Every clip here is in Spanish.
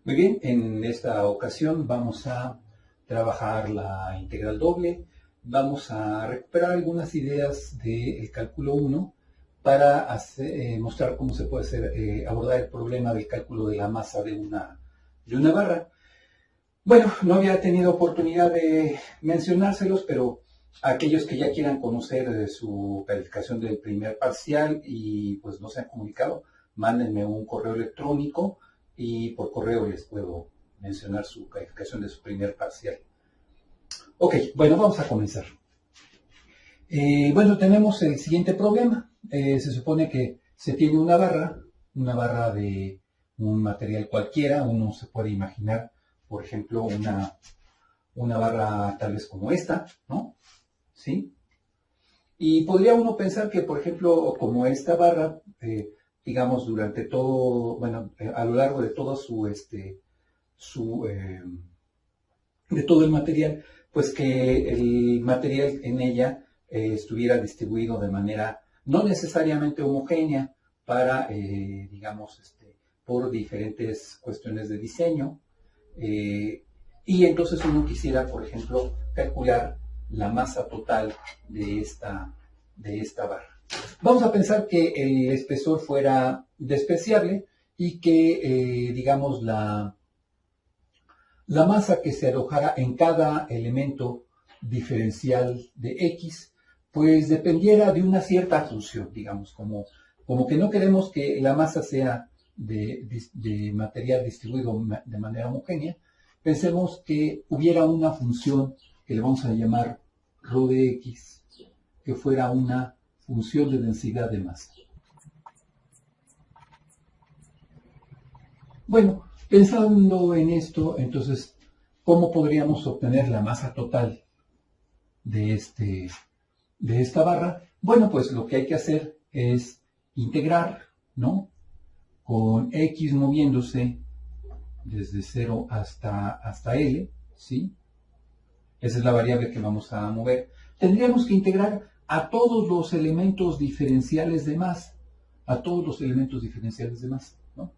Muy bien, en esta ocasión vamos a trabajar la integral doble. Vamos a recuperar algunas ideas del cálculo 1 para mostrar cómo se puede abordar el problema del cálculo de la masa de una barra. Bueno, no había tenido oportunidad de mencionárselos, pero aquellos que ya quieran conocer su calificación del primer parcial y pues no se han comunicado, mándenme un correo electrónico y por correo les puedo mencionar su calificación de su primer parcial. Ok, bueno, vamos a comenzar. Bueno, tenemos el siguiente problema. Se supone que se tiene una barra de un material cualquiera. Uno se puede imaginar, por ejemplo, una barra tal vez como esta, ¿no? ¿Sí? Y podría uno pensar que, por ejemplo, como esta barra, digamos, durante todo, bueno, a lo largo de todo de todo el material, pues que el material en ella estuviera distribuido de manera no necesariamente homogénea para, digamos, por diferentes cuestiones de diseño. Y entonces uno quisiera, por ejemplo, calcular la masa total de esta barra. Vamos a pensar que el espesor fuera despreciable y que, digamos, la masa que se alojara en cada elemento diferencial de X, pues dependiera de una cierta función, digamos, como que no queremos que la masa sea de material distribuido de manera homogénea. Pensemos que hubiera una función que le vamos a llamar ρ de X, que fuera una función de densidad de masa. Bueno, pensando en esto, entonces, ¿cómo podríamos obtener la masa total de esta barra? Bueno, pues lo que hay que hacer es integrar, ¿no? Con X moviéndose desde 0 hasta L, ¿sí? Esa es la variable que vamos a mover. Tendríamos que integrar a todos los elementos diferenciales de masa, ¿no?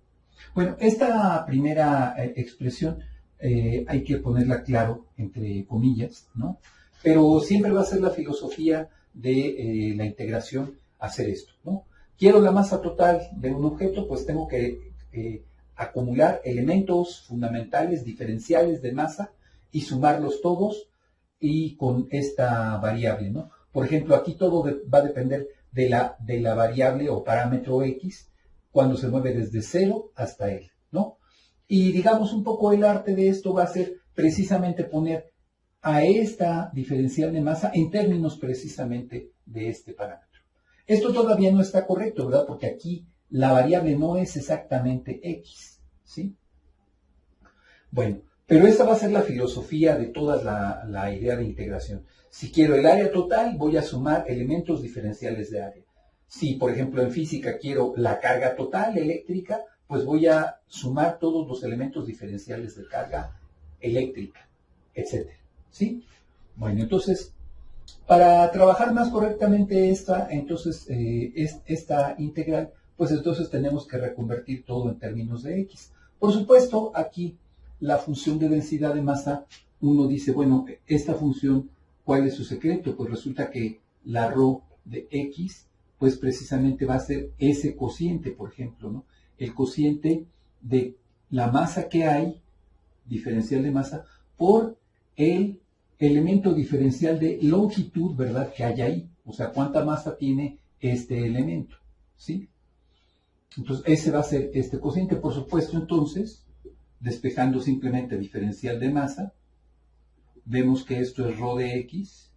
Bueno, esta primera expresión hay que ponerla claro entre comillas, ¿no? Pero siempre va a ser la filosofía de la integración hacer esto, ¿no? Quiero la masa total de un objeto, pues tengo que acumular elementos fundamentales, diferenciales de masa y sumarlos todos y con esta variable, ¿no? Por ejemplo, aquí todo va a depender de la variable o parámetro X cuando se mueve desde 0 hasta L, ¿no? Y digamos un poco el arte de esto va a ser precisamente poner a esta diferencial de masa en términos precisamente de este parámetro. Esto todavía no está correcto, ¿verdad? Porque aquí la variable no es exactamente X, ¿sí? Bueno, pero esta va a ser la filosofía de toda la idea de integración. Si quiero el área total, voy a sumar elementos diferenciales de área. Si, por ejemplo, en física quiero la carga total eléctrica, pues voy a sumar todos los elementos diferenciales de carga eléctrica, etc. ¿Sí? Bueno, entonces, para trabajar más correctamente esta integral, pues entonces tenemos que reconvertir todo en términos de X. Por supuesto, aquí la función de densidad de masa, uno dice, bueno, esta función, ¿cuál es su secreto? Pues resulta que la ρ de X, pues precisamente va a ser ese cociente, por ejemplo, ¿no? El cociente de la masa que hay, diferencial de masa, por el elemento diferencial de longitud, ¿verdad? Que hay ahí. O sea, ¿cuánta masa tiene este elemento? ¿Sí? Entonces, ese va a ser este cociente. Por supuesto, entonces, despejando simplemente diferencial de masa, vemos que esto es ρ de X,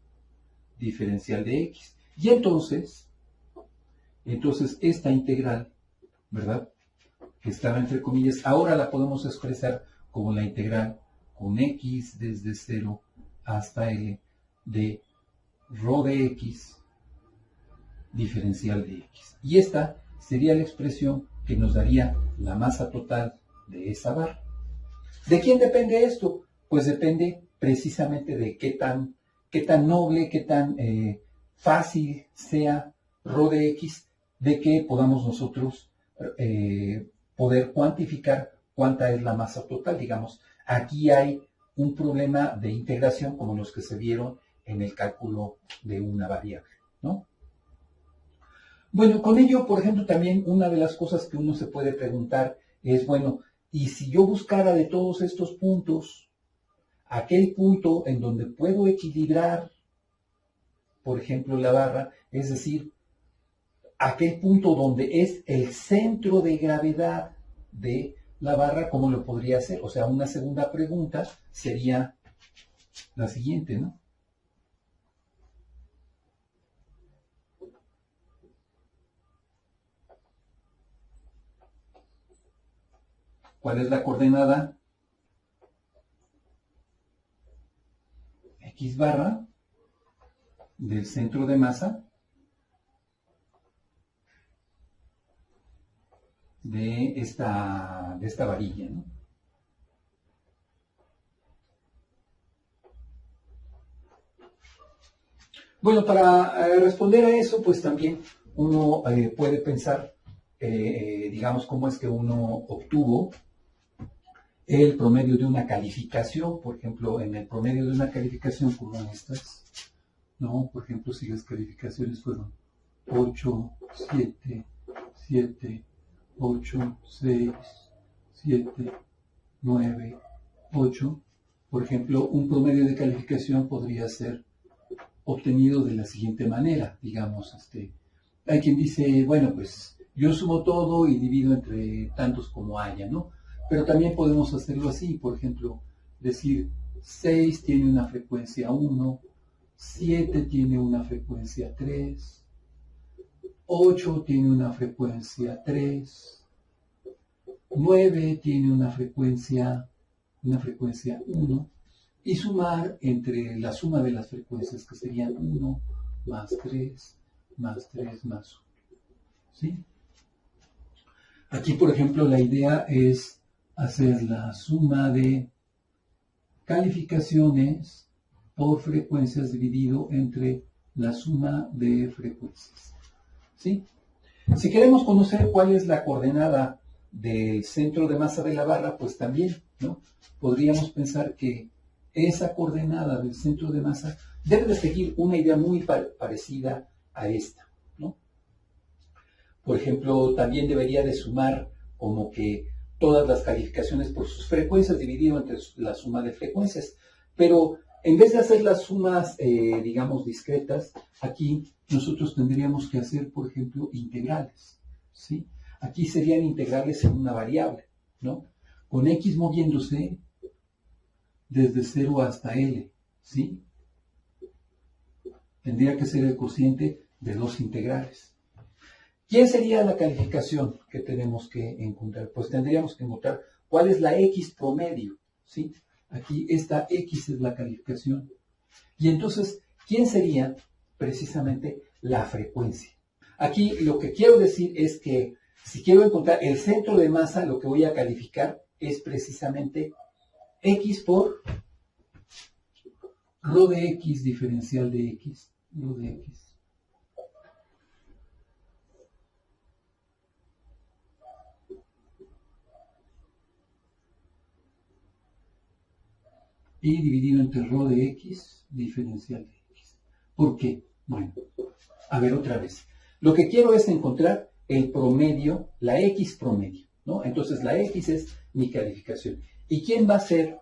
diferencial de X. Y entonces esta integral, ¿verdad? Que estaba entre comillas, ahora la podemos expresar como la integral con X desde 0 hasta L de ρ de X, diferencial de X. Y esta sería la expresión que nos daría la masa total de esa barra. ¿De quién depende esto? Pues depende precisamente de qué tan noble, qué tan fácil sea ρ de X, de que podamos nosotros poder cuantificar cuánta es la masa total. Digamos, aquí hay un problema de integración como los que se vieron en el cálculo de una variable, ¿no? Bueno, con ello, por ejemplo, también una de las cosas que uno se puede preguntar es, bueno, ¿y si yo buscara de todos estos puntos aquel punto en donde puedo equilibrar, por ejemplo, la barra, es decir, aquel punto donde es el centro de gravedad de la barra, ¿cómo lo podría hacer? O sea, una segunda pregunta sería la siguiente, ¿no? ¿Cuál es la coordenada x barra del centro de masa de esta varilla, ¿no? Bueno, para responder a eso, pues también uno puede pensar, digamos, cómo es que uno obtuvo el promedio de una calificación. Por ejemplo, en el promedio de una calificación como estas, ¿no? Por ejemplo, si las calificaciones fueron 8, 7, 7, 8, 6, 7, 9, 8. Por ejemplo, un promedio de calificación podría ser obtenido de la siguiente manera. Digamos, hay quien dice, bueno, pues yo sumo todo y divido entre tantos como haya, ¿no? Pero también podemos hacerlo así, por ejemplo, decir 6 tiene una frecuencia 1, 7 tiene una frecuencia 3, 8 tiene una frecuencia 3, 9 tiene una frecuencia 1, y sumar entre la suma de las frecuencias, que serían 1 más 3 más 3 más 1. ¿Sí? Aquí, por ejemplo, la idea es hacer la suma de calificaciones por frecuencias dividido entre la suma de frecuencias. ¿Sí? Si queremos conocer cuál es la coordenada del centro de masa de la barra, pues también, ¿no? Podríamos pensar que esa coordenada del centro de masa debe de seguir una idea muy parecida a esta, ¿no? Por ejemplo, también debería de sumar como que todas las calificaciones por sus frecuencias dividido entre la suma de frecuencias. Pero en vez de hacer las sumas, digamos, discretas, aquí nosotros tendríamos que hacer, por ejemplo, integrales, ¿sí? Aquí serían integrales en una variable, ¿no? Con x moviéndose desde 0 hasta L, ¿sí? Tendría que ser el cociente de dos integrales. ¿Quién sería la calificación que tenemos que encontrar? Pues tendríamos que encontrar cuál es la x promedio, ¿sí? Aquí esta x es la calificación. Y entonces, ¿quién sería precisamente la frecuencia? Aquí lo que quiero decir es que si quiero encontrar el centro de masa, lo que voy a calificar es precisamente x por rho de x diferencial de x, rho de x. Y dividido entre rho de x diferencial de x. ¿Por qué? Bueno, a ver otra vez. Lo que quiero es encontrar el promedio, la x promedio, ¿no? Entonces la x es mi calificación. ¿Y quién va a ser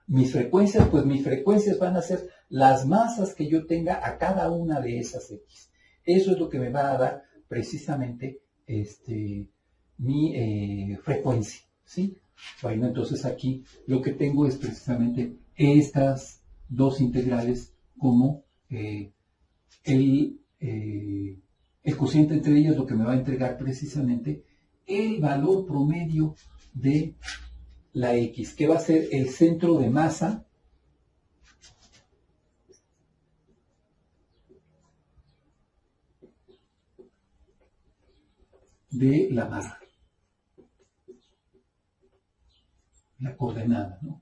mis frecuencias? Pues mis frecuencias van a ser las masas que yo tenga a cada una de esas x. Eso es lo que me va a dar precisamente mi frecuencia, ¿sí? Bueno, entonces aquí lo que tengo es precisamente estas dos integrales como el cociente entre ellas, lo que me va a entregar precisamente el valor promedio de la x, que va a ser el centro de masa de la barra, la coordenada, ¿no?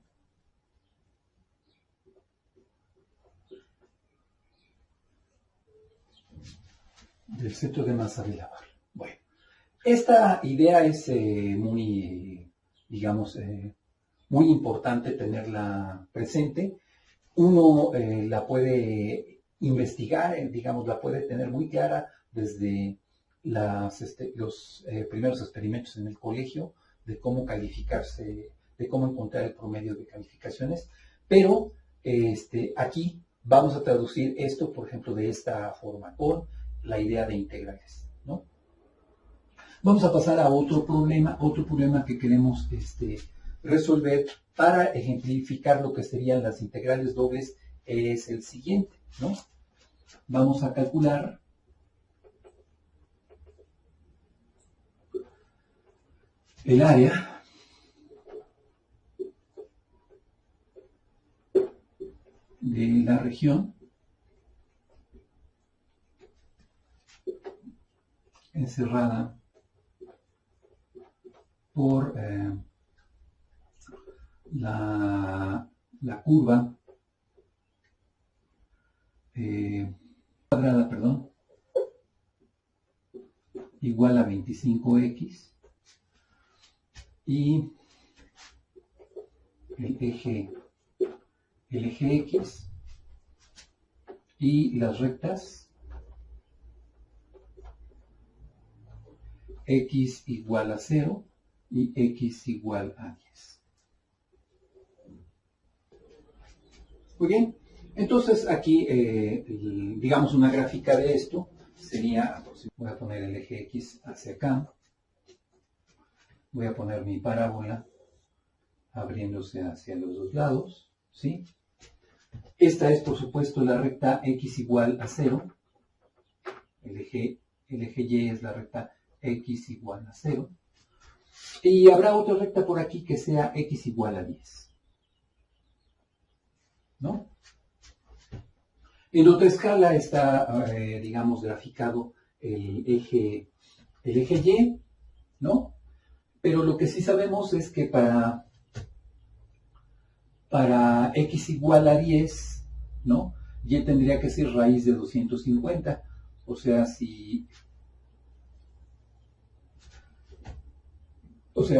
Del centro de masa de la barra. Bueno, esta idea es muy digamos, muy importante tenerla presente. Uno la puede investigar, digamos, la puede tener muy clara desde los primeros experimentos en el colegio, de cómo calificarse, de cómo encontrar el promedio de calificaciones, pero aquí vamos a traducir esto, por ejemplo, de esta forma, con la idea de integrales, ¿no? Vamos a pasar a otro problema que queremos resolver para ejemplificar lo que serían las integrales dobles, es el siguiente, ¿no? Vamos a calcular el área de la región encerrada por la curva cuadrada, perdón, igual a 25x y el eje x y las rectas x igual a 0 y x igual a 10. Muy bien, entonces aquí, digamos, una gráfica de esto sería, voy a poner el eje x hacia acá, voy a poner mi parábola abriéndose hacia los dos lados, ¿sí? Esta es, por supuesto, la recta x igual a 0, el eje y es la recta x igual a 0, y habrá otra recta por aquí que sea x igual a 10, ¿no? En otra escala está, digamos, graficado el eje y, ¿no? Pero lo que sí sabemos es que para x igual a 10, ¿no? Y tendría que ser raíz de 250, o sea,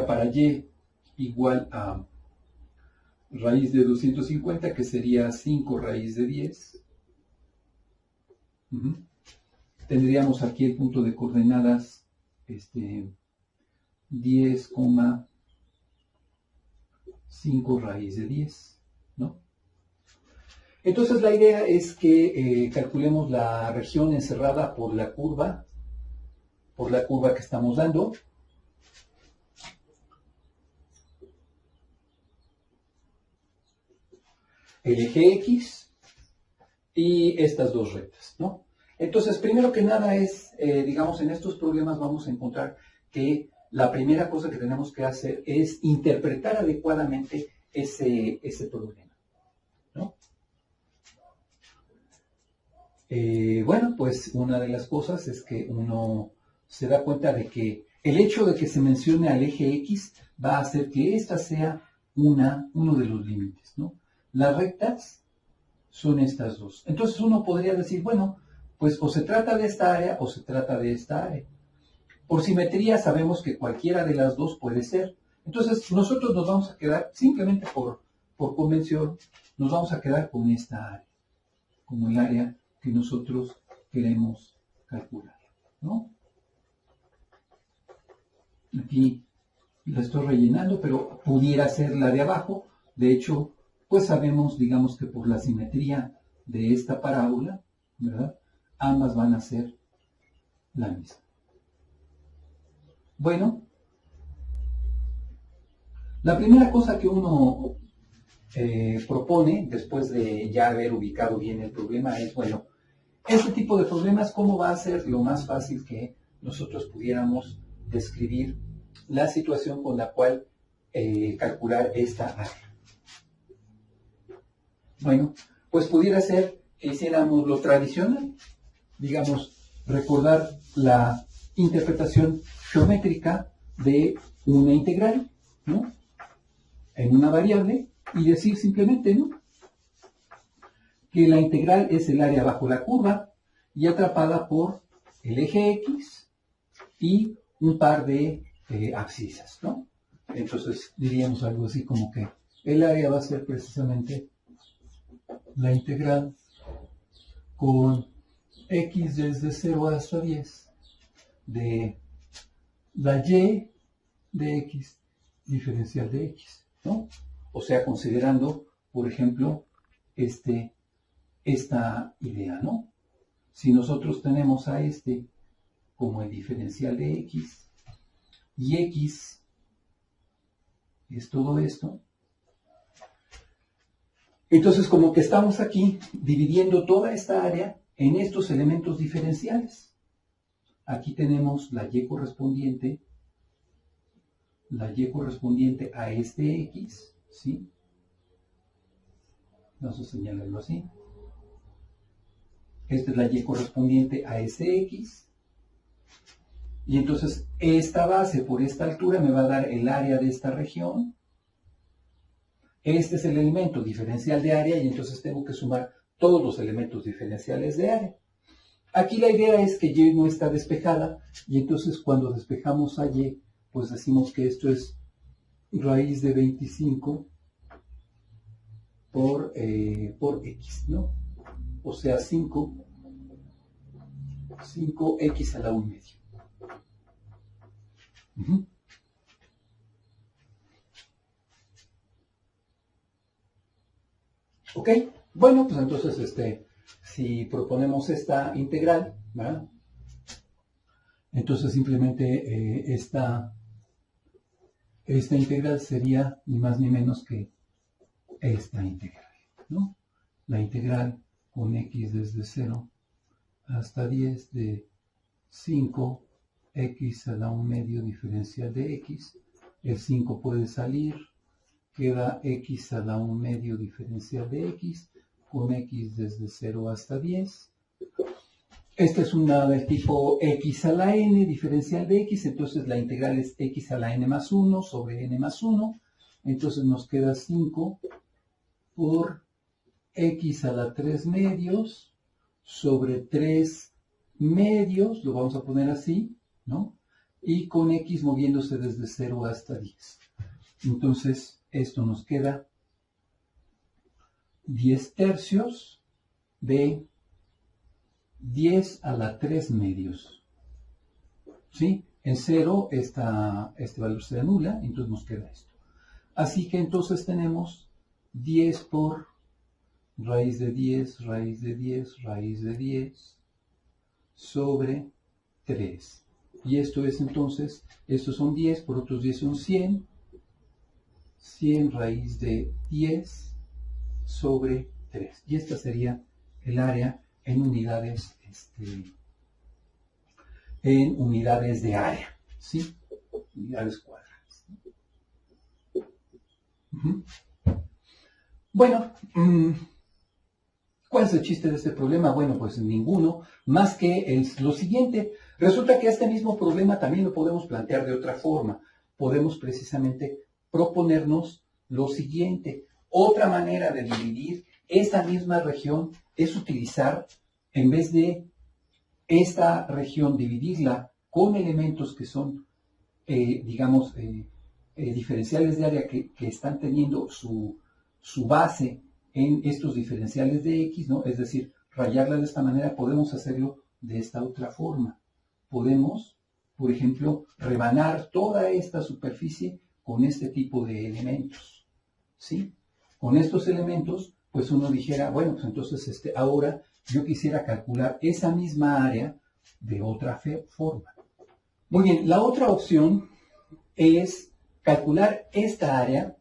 para y igual a raíz de 250, que sería 5 raíz de 10. Tendríamos aquí el punto de coordenadas 10,5 raíz de 10, ¿no? Entonces la idea es que calculemos la región encerrada por la curva que estamos dando. El eje x y estas dos rectas, ¿no? Entonces, primero que nada es, digamos, en estos problemas vamos a encontrar que la primera cosa que tenemos que hacer es interpretar adecuadamente ese problema, ¿no? Bueno, pues una de las cosas es que uno se da cuenta de que el hecho de que se mencione al eje x va a hacer que esta sea uno de los límites, ¿no? Las rectas son estas dos. Entonces uno podría decir, bueno, pues o se trata de esta área o se trata de esta área. Por simetría sabemos que cualquiera de las dos puede ser. Entonces nosotros nos vamos a quedar, simplemente por convención, nos vamos a quedar con esta área, como el área que nosotros queremos calcular, ¿no? Aquí la estoy rellenando, pero pudiera ser la de abajo. De hecho, pues sabemos, digamos, que por la simetría de esta parábola, ¿verdad? Ambas van a ser la misma. Bueno, la primera cosa que uno propone, después de ya haber ubicado bien el problema, es, bueno, este tipo de problemas, ¿cómo va a ser lo más fácil que nosotros pudiéramos describir la situación con la cual calcular esta área? Bueno, pues pudiera ser que hiciéramos lo tradicional, digamos, recordar la interpretación geométrica de una integral, ¿no? En una variable, y decir simplemente, ¿no?, que la integral es el área bajo la curva y atrapada por el eje x y un par de abscisas, ¿no? Entonces diríamos algo así como que el área va a ser precisamente la integral con x desde 0 hasta 10 de la y de x diferencial de x, ¿no? O sea, considerando, por ejemplo, esta idea, ¿no? Si nosotros tenemos a como el diferencial de x, y x es todo esto, entonces como que estamos aquí dividiendo toda esta área en estos elementos diferenciales. Aquí tenemos la y correspondiente a este x, ¿sí? Vamos a señalarlo así. Esta es la y correspondiente a este x. Y entonces esta base por esta altura me va a dar el área de esta región. Este es el elemento diferencial de área y entonces tengo que sumar todos los elementos diferenciales de área. Aquí la idea es que y no está despejada y entonces cuando despejamos a y, pues decimos que esto es raíz de 25 por x, ¿no? O sea, 5x a la 1 medio. Ok, bueno, pues entonces si proponemos esta integral, ¿verdad? Entonces simplemente esta integral sería ni más ni menos que esta integral, ¿no? La integral con x desde 0 hasta 10 de 5x a la 1 medio diferencial de x. El 5 puede salir, queda x a la 1 medio diferencial de x con x desde 0 hasta 10. Esta es una del tipo x a la n diferencial de x, entonces la integral es x a la n más 1 sobre n más 1. Entonces nos queda 5 por x a la 3 medios sobre 3 medios, lo vamos a poner así, ¿no? Y con x moviéndose desde 0 hasta 10. Entonces, esto nos queda 10 tercios de 10 a la 3 medios. ¿Sí? En 0 este valor se anula, entonces nos queda esto. Así que entonces tenemos 10 por raíz de 10, raíz de 10, raíz de 10 sobre 3. Y esto es entonces, estos son 10, por otros 10 son 100. 100 raíz de 10 sobre 3. Y esta sería el área en unidades, de área, ¿sí? Unidades cuadradas. Bueno, ¿cuál es el chiste de este problema? Bueno, pues ninguno, más que lo siguiente. Resulta que este mismo problema también lo podemos plantear de otra forma. Podemos precisamente proponernos lo siguiente. Otra manera de dividir esta misma región es utilizar, en vez de esta región, dividirla con elementos que son, diferenciales de área que están teniendo su base en estos diferenciales de x, ¿no? Es decir, rayarla de esta manera, podemos hacerlo de esta otra forma. Podemos, por ejemplo, rebanar toda esta superficie con este tipo de elementos, ¿sí? Con estos elementos, pues uno dijera, bueno, pues entonces ahora yo quisiera calcular esa misma área de otra forma. Muy bien, la otra opción es calcular esta área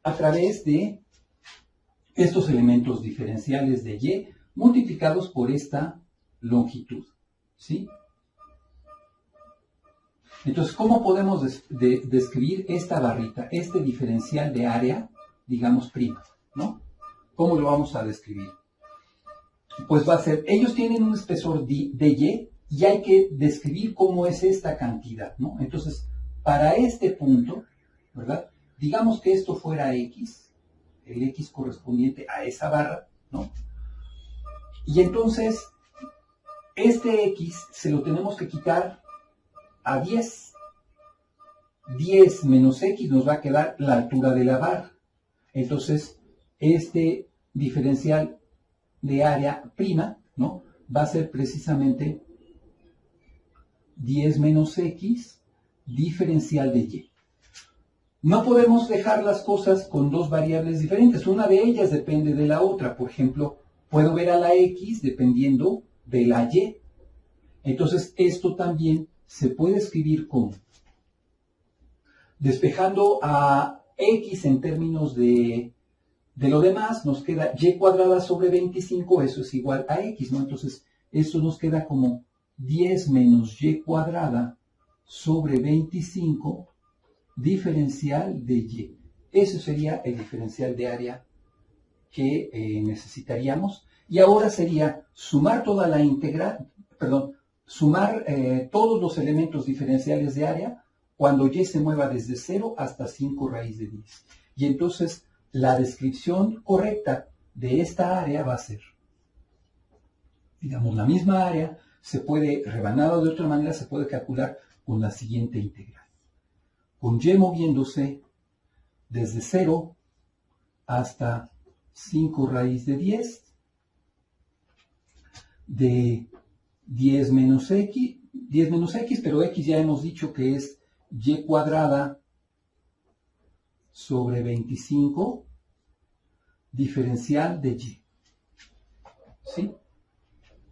a través de estos elementos diferenciales de y multiplicados por esta longitud, ¿sí? Entonces, ¿cómo podemos describir esta barrita, este diferencial de área, digamos, prima, ¿no? ¿Cómo lo vamos a describir? Pues va a ser, ellos tienen un espesor de y hay que describir cómo es esta cantidad, ¿no? Entonces, para este punto, ¿verdad? Digamos que esto fuera x, el x correspondiente a esa barra, ¿no? Y entonces, este x se lo tenemos que quitar a 10. 10 menos x nos va a quedar la altura de la barra. Entonces, este diferencial de área prima, ¿no?, va a ser precisamente 10 menos x diferencial de y. No podemos dejar las cosas con dos variables diferentes. Una de ellas depende de la otra. Por ejemplo, puedo ver a la x dependiendo de la y. Entonces, esto también se puede escribir como, despejando a x en términos de lo demás, nos queda y cuadrada sobre 25, eso es igual a x, ¿no? Entonces, esto nos queda como 10 menos y cuadrada sobre 25 diferencial de y. Ese sería el diferencial de área que necesitaríamos. Y ahora sería sumar toda la integral, sumar todos los elementos diferenciales de área cuando y se mueva desde 0 hasta 5 raíz de 10. Y entonces la descripción correcta de esta área va a ser, digamos, la misma área se puede, rebanada de otra manera, se puede calcular con la siguiente integral. Con y moviéndose desde 0 hasta 5 raíz de 10, de 10 menos x, pero x ya hemos dicho que es y cuadrada sobre 25 diferencial de y. ¿Sí?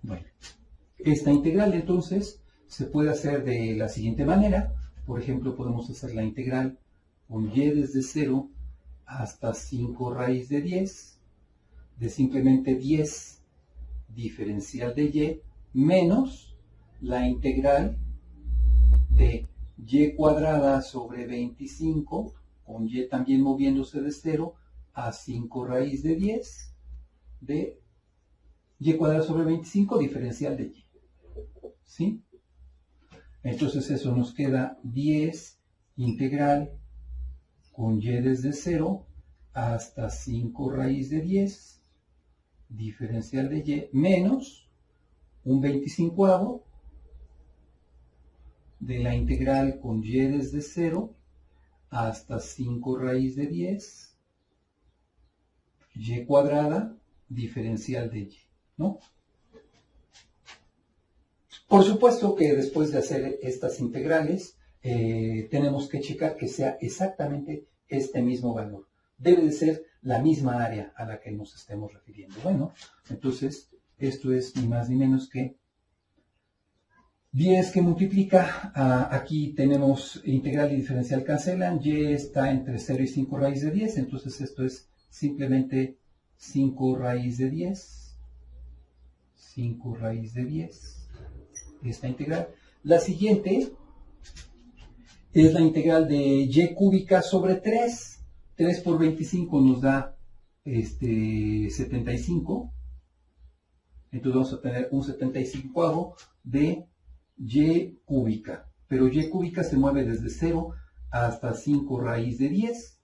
Bueno, esta integral entonces se puede hacer de la siguiente manera. Por ejemplo, podemos hacer la integral con y desde 0 hasta 5 raíz de 10, de simplemente 10 diferencial de y, menos la integral de y cuadrada sobre 25, con y también moviéndose de 0 a 5 raíz de 10, de y cuadrada sobre 25 diferencial de y. ¿Sí? Entonces eso nos queda 10 integral con y desde 0 hasta 5 raíz de 10 diferencial de y menos un 25avo de la integral con y desde 0 hasta 5 raíz de 10 y cuadrada diferencial de y, ¿no? Por supuesto que después de hacer estas integrales, tenemos que checar que sea exactamente este mismo valor. Debe de ser la misma área a la que nos estemos refiriendo. Bueno, entonces, esto es ni más ni menos que 10 que multiplica, aquí tenemos integral y diferencial cancelan, y está entre 0 y 5 raíz de 10, entonces esto es simplemente 5 raíz de 10, 5 raíz de 10. Esta integral. La siguiente es la integral de y cúbica sobre 3. 3 por 25 nos da 75. Entonces vamos a tener un 75avo de y cúbica. Pero y cúbica se mueve desde 0 hasta 5 raíz de 10.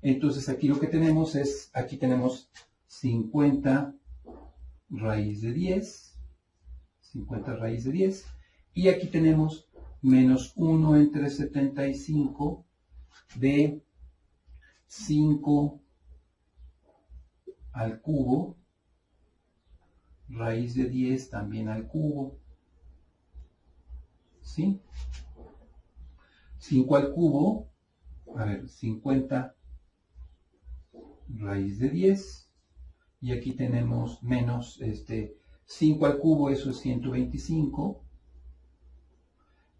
Entonces aquí lo que tenemos es, aquí tenemos 50 raíz de 10. 50 raíz de 10, y aquí tenemos menos 1 entre 75 de 5 al cubo, raíz de 10 también al cubo, ¿sí? 5 al cubo, 50 raíz de 10, y aquí tenemos menos 5 al cubo, eso es 125,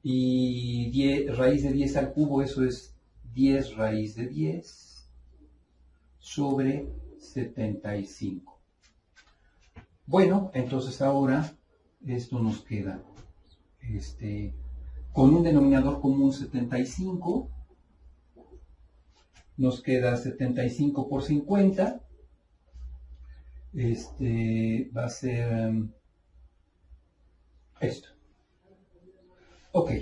y 10, raíz de 10 al cubo, eso es 10 raíz de 10 sobre 75. Bueno, entonces ahora esto nos queda con un denominador común 75, nos queda 75 por 50, va a ser esto. Ok,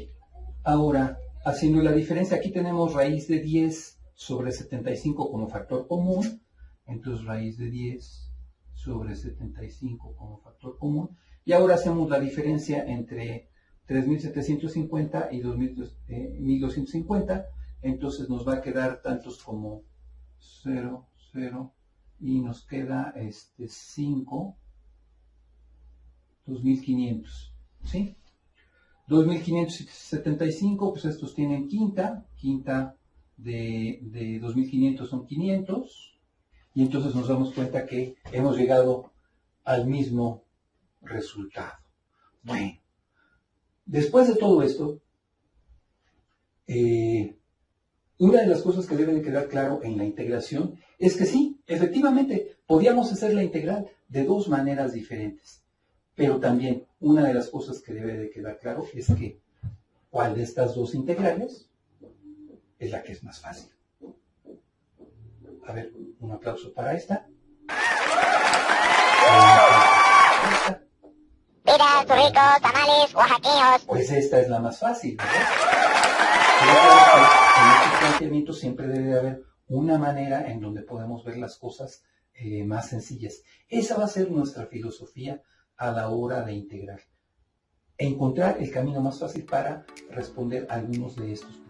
ahora haciendo la diferencia, aquí tenemos raíz de 10 sobre 75 como factor común, entonces raíz de 10 sobre 75 como factor común, y ahora hacemos la diferencia entre 3.750 y 1.250, entonces nos va a quedar tantos como 0, 0, y nos queda 5, 2.500, ¿sí? 2.575, pues estos tienen quinta de 2.500 son 500, y entonces nos damos cuenta que hemos llegado al mismo resultado. Bueno, después de todo esto, una de las cosas que debe de quedar claro en la integración es que sí, efectivamente, podíamos hacer la integral de dos maneras diferentes. Pero también una de las cosas que debe de quedar claro es que cuál de estas dos integrales es la que es más fácil. A ver, un aplauso para esta. Piras, burritos, tamales, oaxaqueños. Pues esta es la más fácil, ¿verdad? Pero en este planteamiento siempre debe de haber una manera en donde podemos ver las cosas más sencillas. Esa va a ser nuestra filosofía a la hora de integrar. Encontrar el camino más fácil para responder a algunos de estos